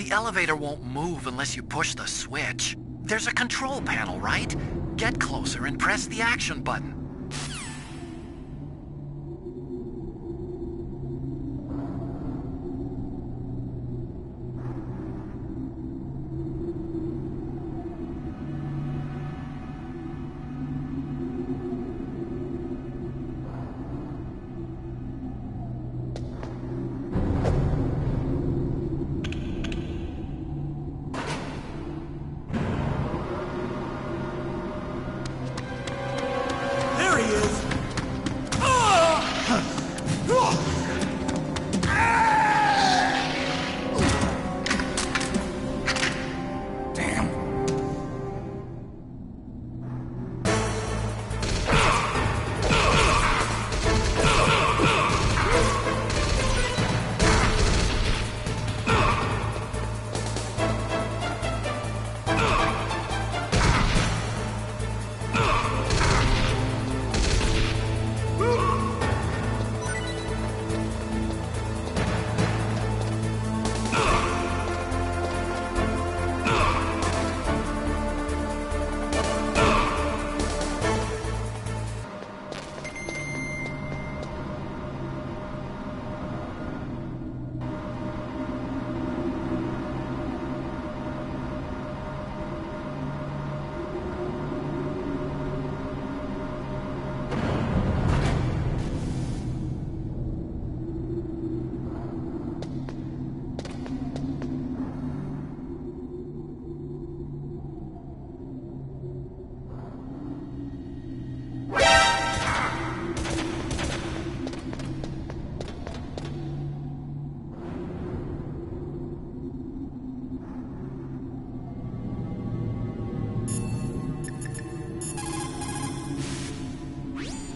The elevator won't move unless you push the switch. There's a control panel, right? Get closer and press the action button.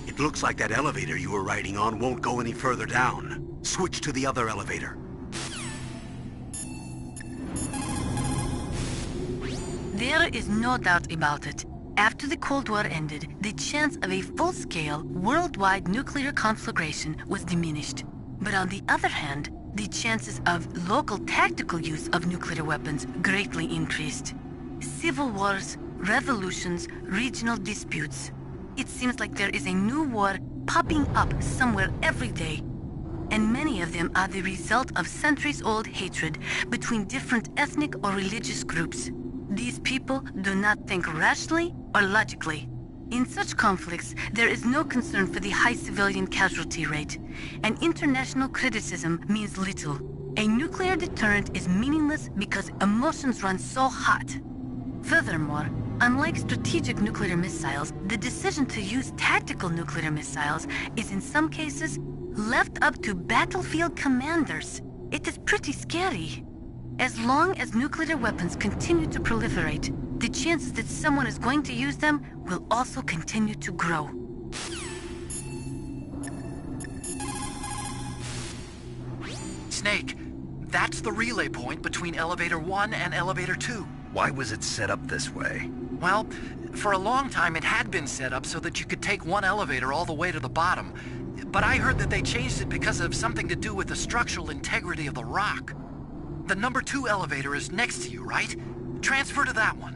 It looks like that elevator you were riding on won't go any further down. Switch to the other elevator. There is no doubt about it. After the Cold War ended, the chance of a full-scale, worldwide nuclear conflagration was diminished. But on the other hand, the chances of local tactical use of nuclear weapons greatly increased. Civil wars, revolutions, regional disputes. It seems like there is a new war popping up somewhere every day. And many of them are the result of centuries-old hatred between different ethnic or religious groups. These people do not think rationally or logically. In such conflicts, there is no concern for the high civilian casualty rate, and international criticism means little. A nuclear deterrent is meaningless because emotions run so hot. Furthermore, unlike strategic nuclear missiles, the decision to use tactical nuclear missiles is in some cases left up to battlefield commanders. It is pretty scary. As long as nuclear weapons continue to proliferate, the chances that someone is going to use them will also continue to grow. Snake, that's the relay point between Elevator 1 and Elevator 2. Why was it set up this way? Well, for a long time it had been set up so that you could take one elevator all the way to the bottom. But I heard that they changed it because of something to do with the structural integrity of the rock. The number 2 elevator is next to you, right? Transfer to that one.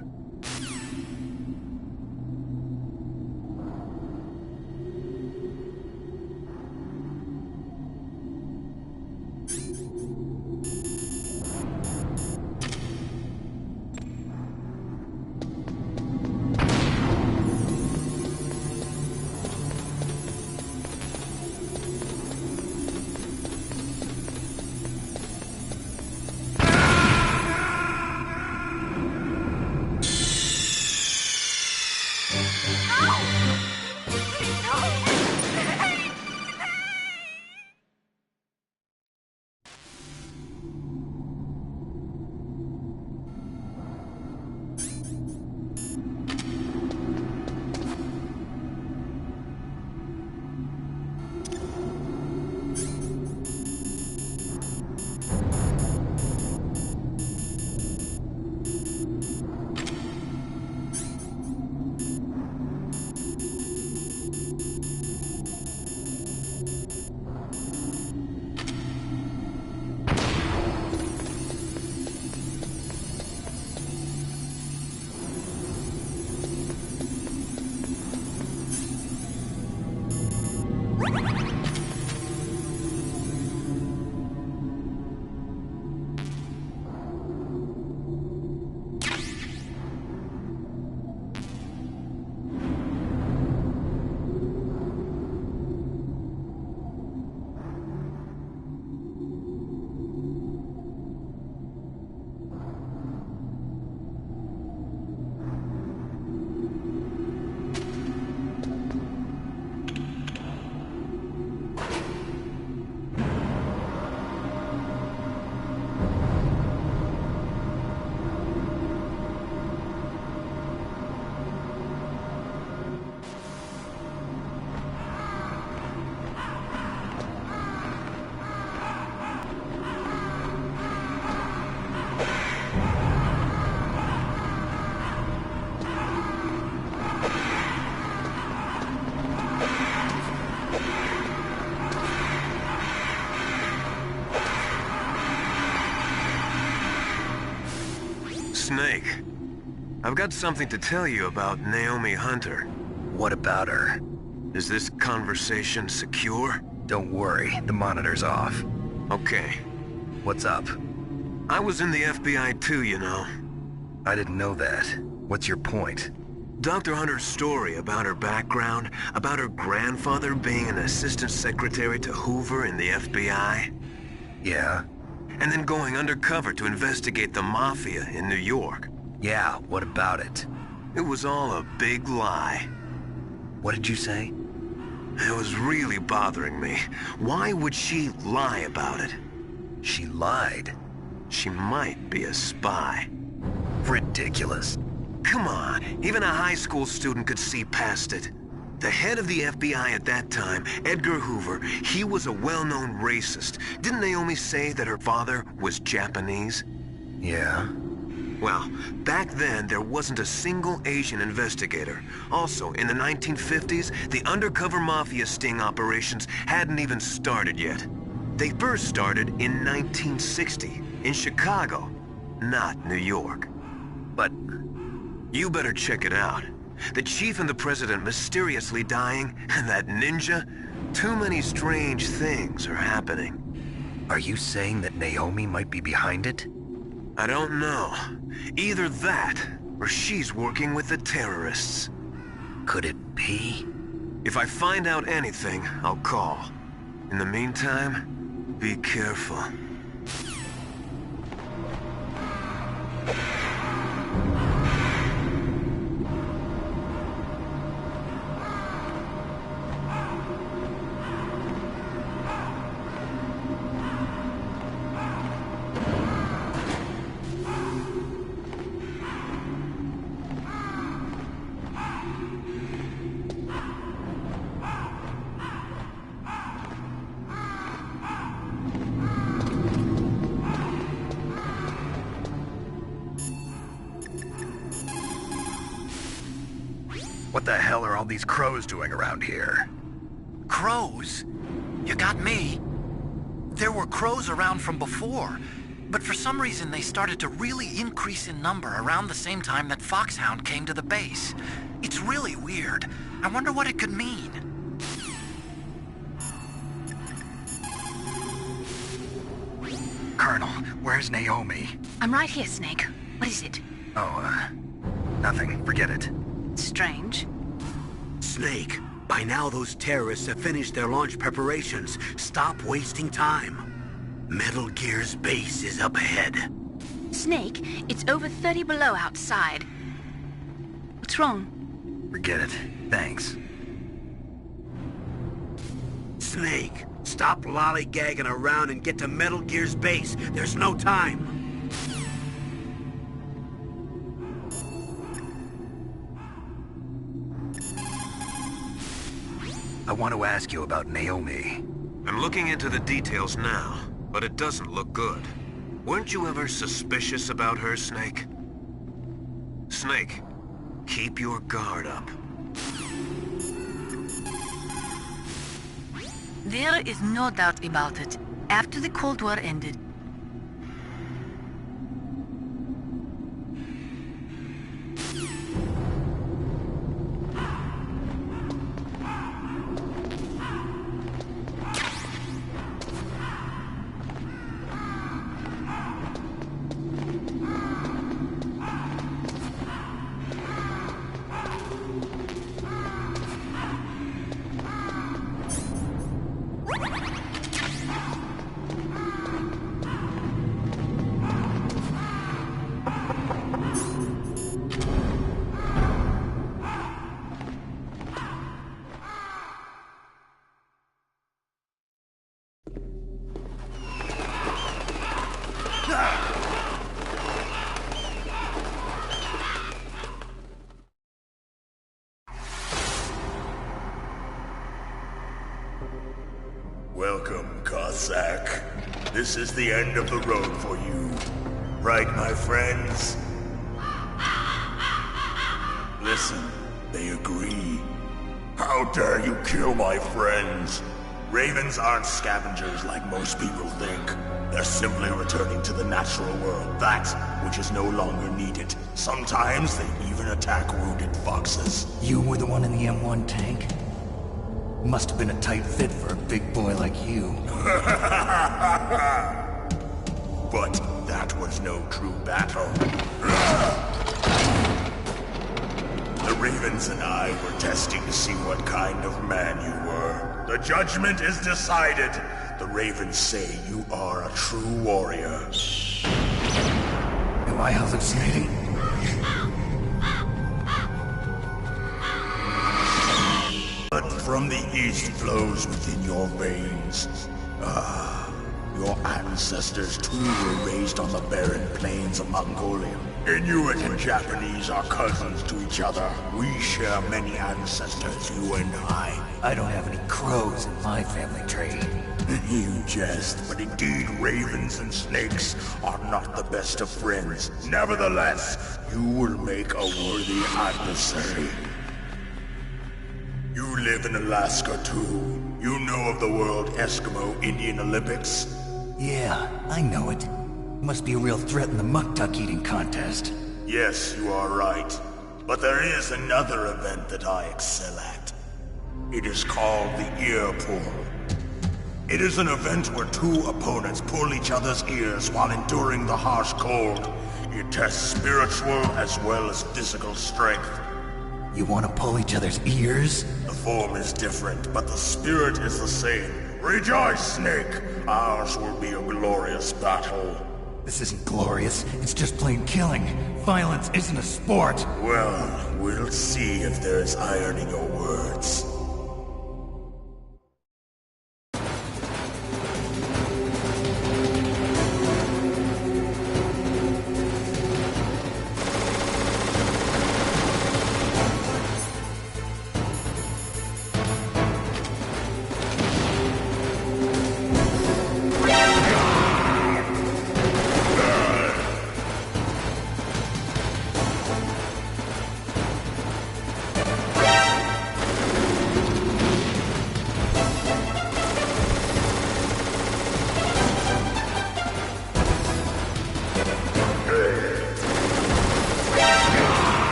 Snake, I've got something to tell you about Naomi Hunter. What about her? Is this conversation secure? Don't worry, the monitor's off. Okay. What's up? I was in the FBI too, you know. I didn't know that. What's your point? Dr. Hunter's story about her background, about her grandfather being an assistant secretary to Hoover in the FBI. Yeah? And then going undercover to investigate the Mafia in New York. Yeah, what about it? It was all a big lie. What did you say? It was really bothering me. Why would she lie about it? She lied. She might be a spy. Ridiculous. Come on, even a high school student could see past it. The head of the FBI at that time, Edgar Hoover, he was a well-known racist. Didn't Naomi say that her father was Japanese? Yeah? Well, back then, there wasn't a single Asian investigator. Also, in the 1950s, the undercover mafia sting operations hadn't even started yet. They first started in 1960, in Chicago, not New York. But you better check it out. The chief and the president mysteriously dying, and that ninja? Too many strange things are happening. are you saying that Naomi might be behind it? I don't know. Either that, or she's working with the terrorists. Could it be? If I find out anything, I'll call. In the meantime, be careful. What the hell are all these crows doing around here? Crows? You got me. There were crows around from before, but for some reason they started to really increase in number around the same time that Foxhound came to the base. It's really weird. I wonder what it could mean. Colonel, where's Naomi? I'm right here, Snake. What is it? Oh, nothing. Forget it. Strange. Snake, by now those terrorists have finished their launch preparations. Stop wasting time. Metal Gear's base is up ahead. Snake, it's over 30 below outside. What's wrong? Forget it. Thanks. Snake, stop lollygagging around and get to Metal Gear's base. There's no time. I want to ask you about Naomi. I'm looking into the details now, but it doesn't look good. Weren't you ever suspicious about her, Snake? Snake, keep your guard up. There is no doubt about it. After the Cold War ended, Welcome, Cossack. This is the end of the road for you. Right, my friends? Listen, they agree. How dare you kill my friends? Ravens aren't scavengers like most people think. They're simply returning to the natural world, that which is no longer needed. Sometimes they even attack wounded foxes. You were the one in the M1 tank? Must have been a tight fit for a big boy like you. But that was no true battle. The Ravens and I were testing to see what kind of man you were. The judgment is decided. The Ravens say you are a true warrior. Am I hallucinating? Blood from the east flows within your veins. Your ancestors too were raised on the barren plains of Mongolia. Inuit and Japanese are cousins to each other. We share many ancestors, you and I. I don't have any crows in my family tree. You jest, but indeed ravens and snakes are not the best of friends. Nevertheless, you will make a worthy adversary. You live in Alaska too. You know of the World Eskimo Indian Olympics? Yeah, I know it. Must be a real threat in the muck-duck eating contest. Yes, you are right. But there is another event that I excel at. It is called the Ear Pull. It is an event where two opponents pull each other's ears while enduring the harsh cold. It tests spiritual as well as physical strength. You want to pull each other's ears? The form is different, but the spirit is the same. Rejoice, Snake! Ours will be a glorious battle. This isn't glorious. It's just plain killing. Violence isn't a sport. Well, we'll see if there's iron in your words.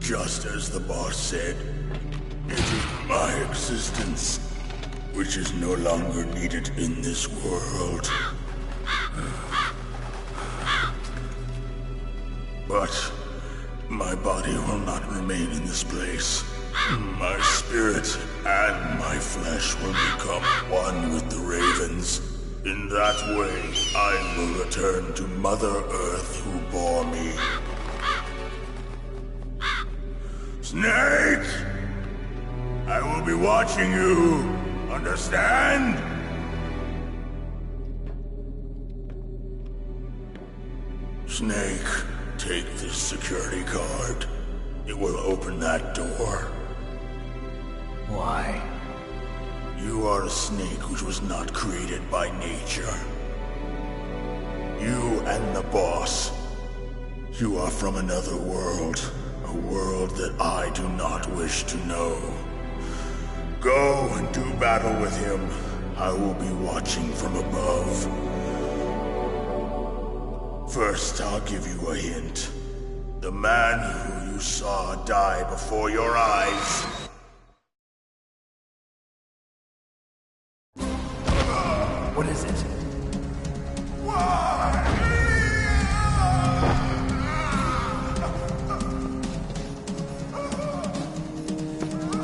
Just as the boss said, it is my existence which is no longer needed in this world. But my body will not remain in this place. My spirit and my flesh will become one with the ravens. In that way, I will return to Mother Earth who bore me. Snake! I will be watching you. Understand? Snake, take this security card. It will open that door. Why? You are a snake which was not created by nature. You and the boss. You are from another world. A world that I do not wish to know. Go and do battle with him. I will be watching from above. First, I'll give you a hint. The man who you saw die before your eyes. What is it?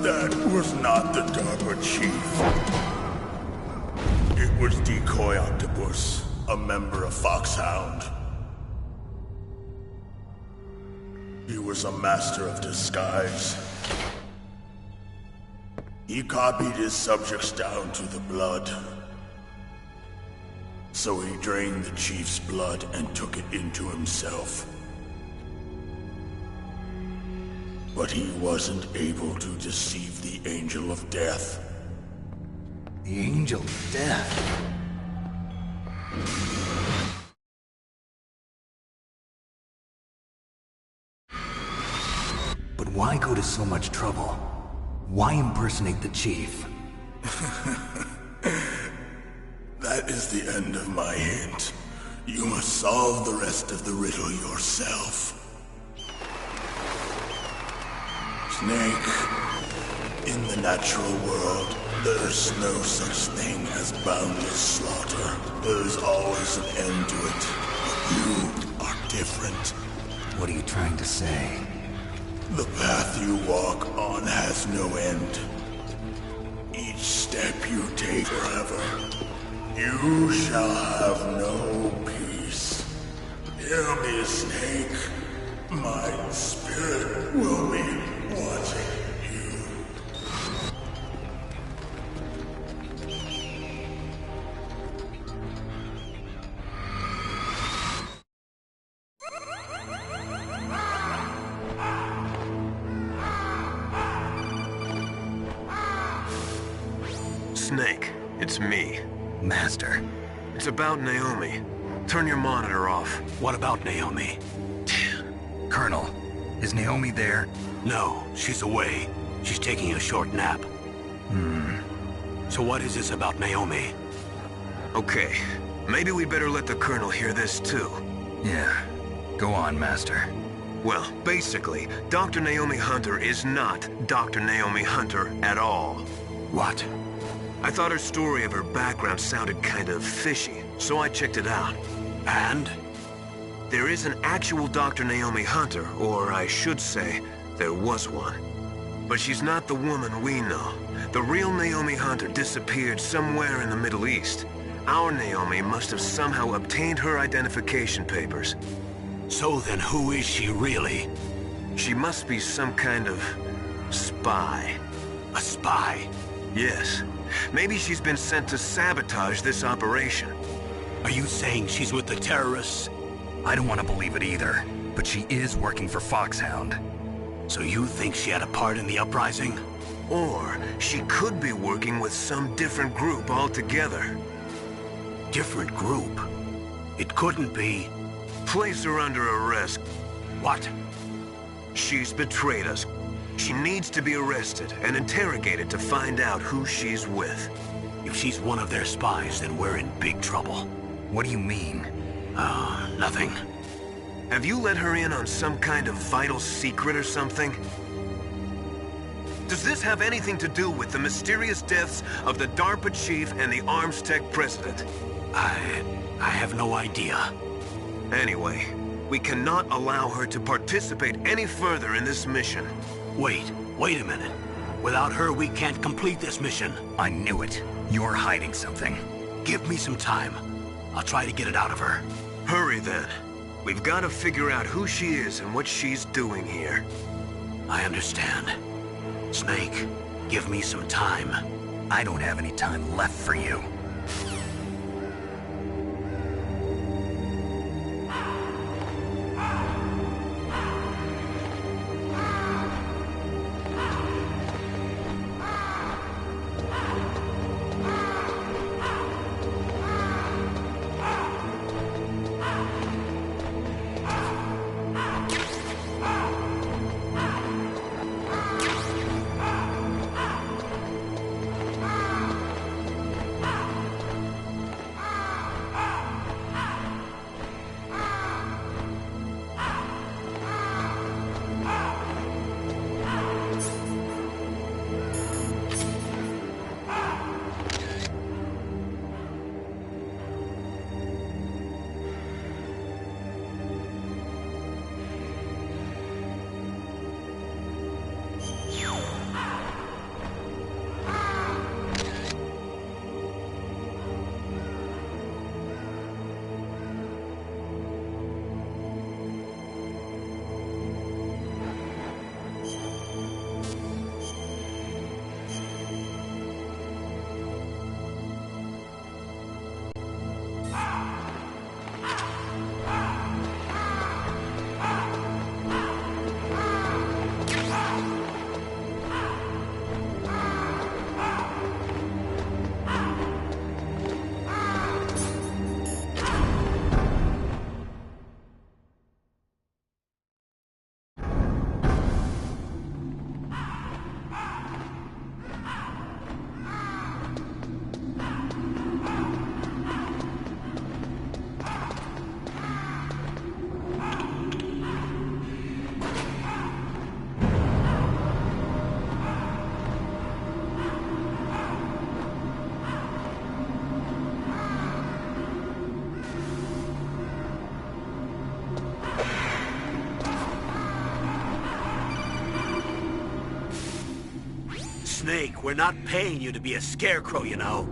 That was not the DARPA chief. It was Decoy Octopus, a member of Foxhound. He was a master of disguise. He copied his subjects down to the blood. So he drained the chief's blood and took it into himself. But he wasn't able to deceive the Angel of Death. The Angel of Death? But why go to so much trouble? Why impersonate the chief? That is the end of my hint. You must solve the rest of the riddle yourself. Snake, in the natural world, there's no such thing as boundless slaughter. There's always an end to it. But you are different. What are you trying to say? The path you walk on has no end. Each step you take forever. You shall have no peace. Hear me, Snake. My spirit will be watching you. Snake, it's me. Master. It's about Naomi. Turn your monitor off. What about Naomi? Colonel, is Naomi there? No, she's away. She's taking a short nap. So what is this about Naomi? Okay, maybe we better let the Colonel hear this too. Yeah. Go on, Master. Well, basically, Dr. Naomi Hunter is not Dr. Naomi Hunter at all. What? I thought her story of her background sounded kind of fishy, so I checked it out. And? There is an actual Dr. Naomi Hunter, or I should say, there was one. But she's not the woman we know. The real Naomi Hunter disappeared somewhere in the Middle East. Our Naomi must have somehow obtained her identification papers. So then who is she really? She must be some kind of spy. A spy? Yes. Maybe she's been sent to sabotage this operation. Are you saying she's with the terrorists? I don't want to believe it either, but she is working for Foxhound. So you think she had a part in the uprising? Or she could be working with some different group altogether. Different group? It couldn't be. Place her under arrest. What? She's betrayed us. She needs to be arrested and interrogated to find out who she's with. If she's one of their spies, then we're in big trouble. What do you mean? Nothing. Have you let her in on some kind of vital secret or something? Does this have anything to do with the mysterious deaths of the DARPA chief and the ArmsTech president? I have no idea. Anyway, we cannot allow her to participate any further in this mission. Wait a minute. Without her, we can't complete this mission. I knew it. You're hiding something. Give me some time. I'll try to get it out of her. Hurry then. We've got to figure out who she is and what she's doing here. I understand. Snake, give me some time. I don't have any time left for you. Snake, we're not paying you to be a scarecrow, you know.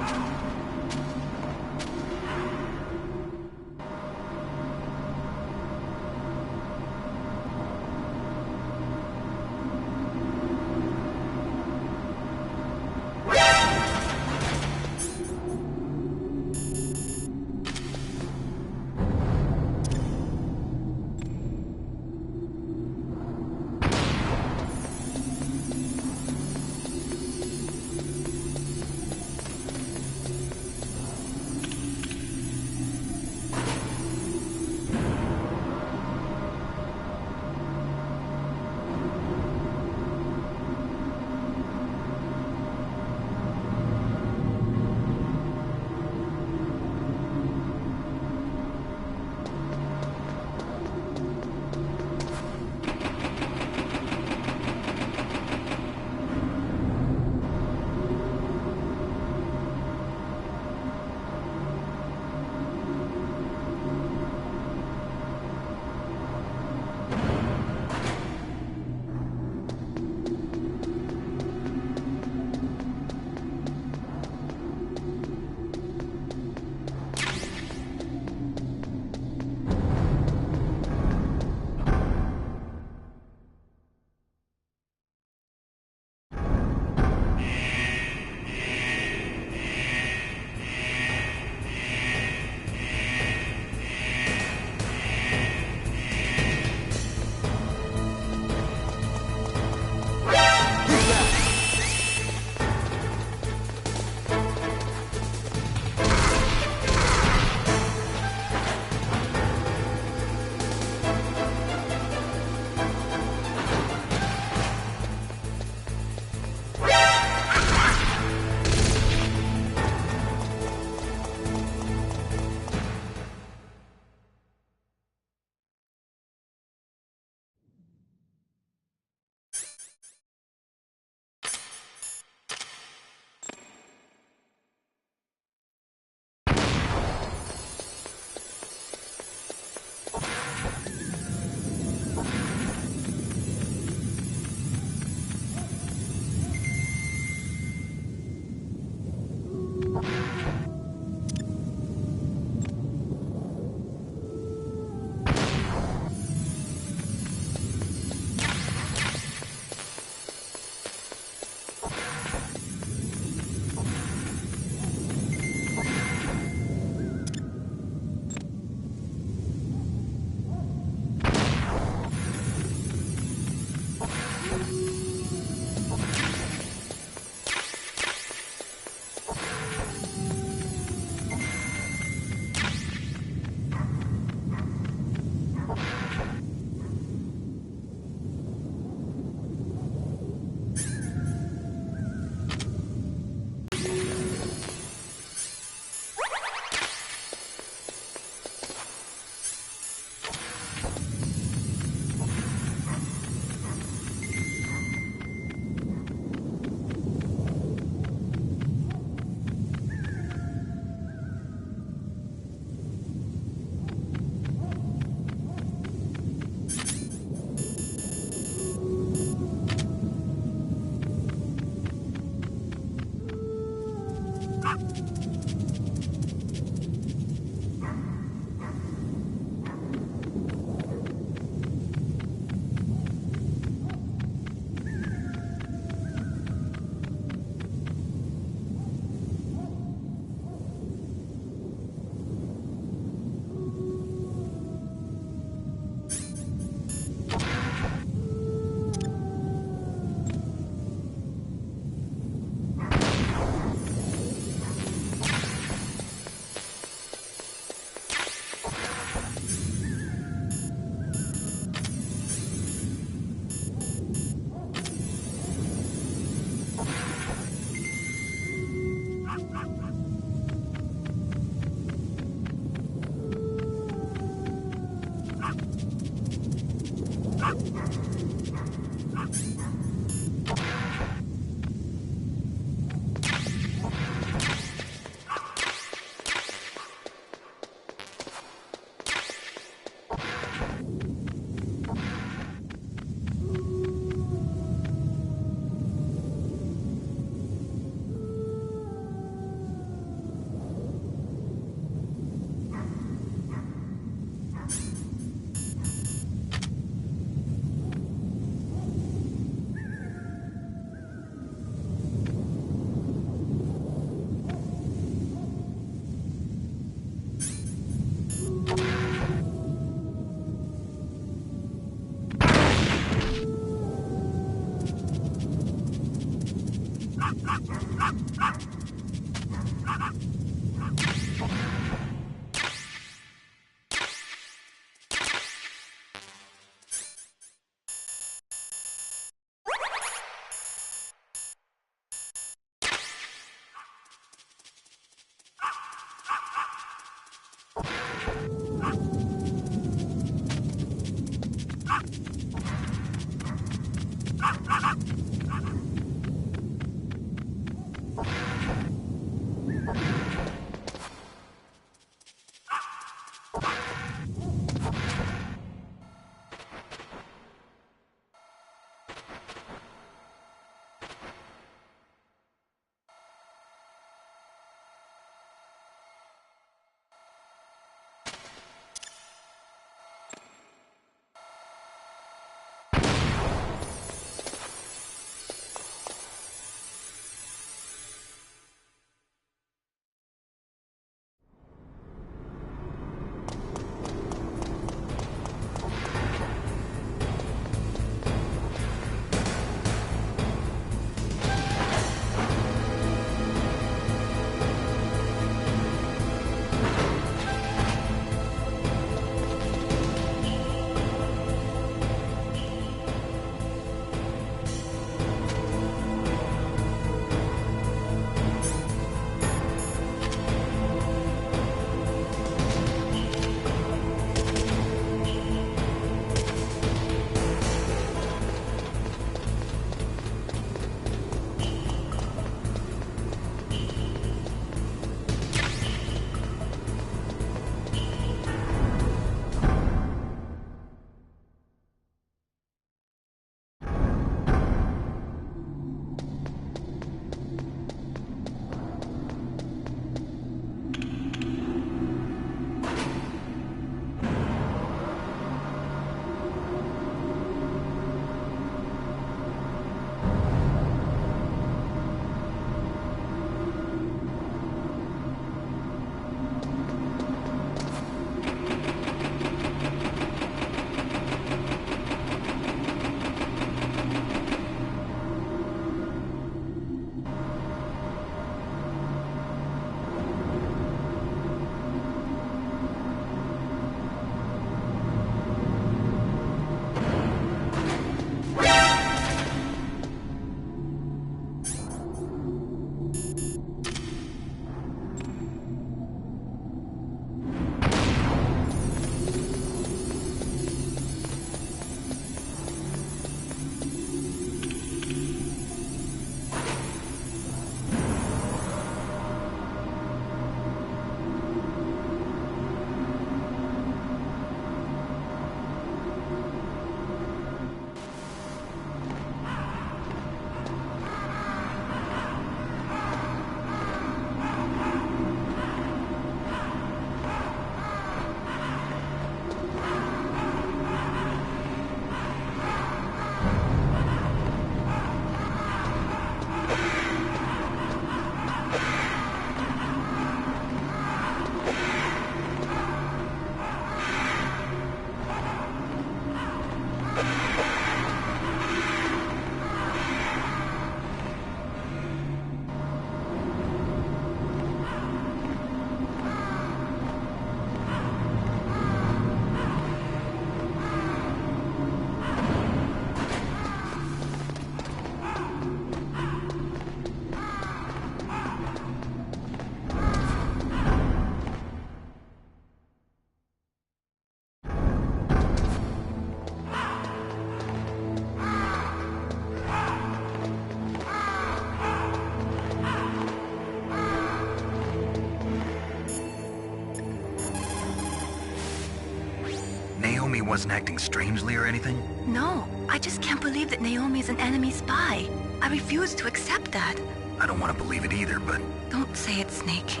wasn't acting strangely or anything? No, I just can't believe that Naomi's an enemy spy. I refuse to accept that. I don't want to believe it either, but Don't say it, Snake.